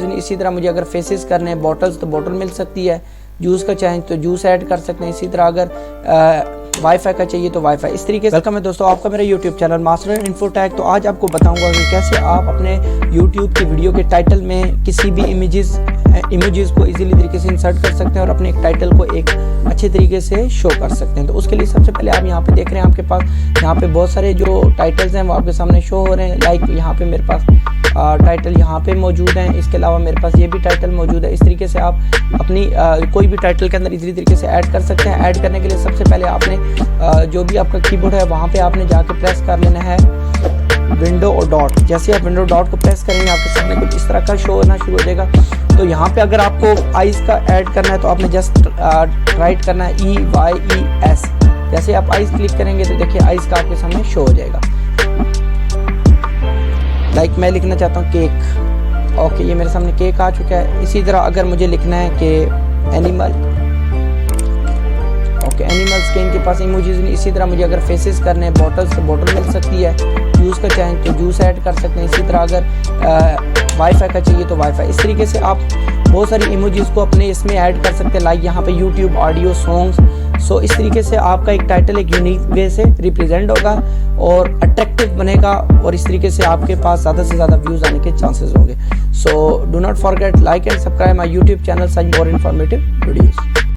इसी तरह मुझे अगर फेसेस करने हैं बॉटल्स तो बॉटल मिल सकती है, जूस का चाहें तो जूस ऐड कर सकते हैं। इसी तरह अगर वाईफाई का चाहिए तो वाईफाई। इस तरीके से वेलकम है दोस्तों आपका मेरा यूट्यूब चैनल मास्टर इन्फोटेक। तो आज आपको बताऊंगा कि कैसे आप अपने यूट्यूब की वीडियो के टाइटल में किसी भी इमेजेस को इजीली तरीके से इंसर्ट कर सकते हैं और अपने एक टाइटल को एक अच्छे तरीके से शो कर सकते हैं। तो उसके लिए सबसे पहले आप यहाँ पे देख रहे हैं, आपके पास यहाँ पे बहुत सारे जो टाइटल्स हैं वो आपके सामने शो हो रहे हैं। लाइक यहाँ पे मेरे पास टाइटल यहाँ पे मौजूद हैं, इसके अलावा मेरे पास ये भी टाइटल मौजूद है। इस तरीके से आप अपनी कोई भी टाइटल के अंदर इजीली तरीके से ऐड कर सकते हैं। ऐड करने के लिए सबसे पहले आपने जो भी आपका कीबोर्ड है वहाँ पे आपने जाके प्रेस कर लेना है विंडो और डॉट। जैसे आप विंडो डॉट को प्रेस करेंगे आपके सामने कुछ इस तरह का शो होना शुरू हो जाएगा। तो यहाँ पे अगर आपको आइज का ऐड करना है तो आपने जस्ट राइट करना है EYES। जैसे आप आइज क्लिक करेंगे तो देखिए आइज का आपके सामने शो हो जाएगा। लाइक मैं लिखना चाहता हूँ केक, ओके ये मेरे सामने केक आ चुका है। इसी तरह अगर मुझे लिखना है कि एनिमल, ओके एनिमल्स के इनके पास इमोजीज नहीं। इसी तरह मुझे अगर फेसेस करने हैं बॉटल्स तो बॉटल मिल सकती है, जूस का चाहें तो जूस ऐड कर सकते हैं। इसी तरह अगर वाईफाई का चाहिए तो वाईफाई। इस तरीके से आप बहुत सारी इमोजीज को अपने इसमें ऐड कर सकते हैं। लाइक यहाँ पे यूट्यूब ऑडियो सॉन्ग्स। सो इस तरीके से आपका एक टाइटल एक यूनिक वे से रिप्रेजेंट होगा और अट्रैक्टिव बनेगा और इस तरीके से आपके पास ज़्यादा से ज़्यादा व्यूज़ आने के चांसेस होंगे। So do not forget like and subscribe my YouTube channel such more informative videos.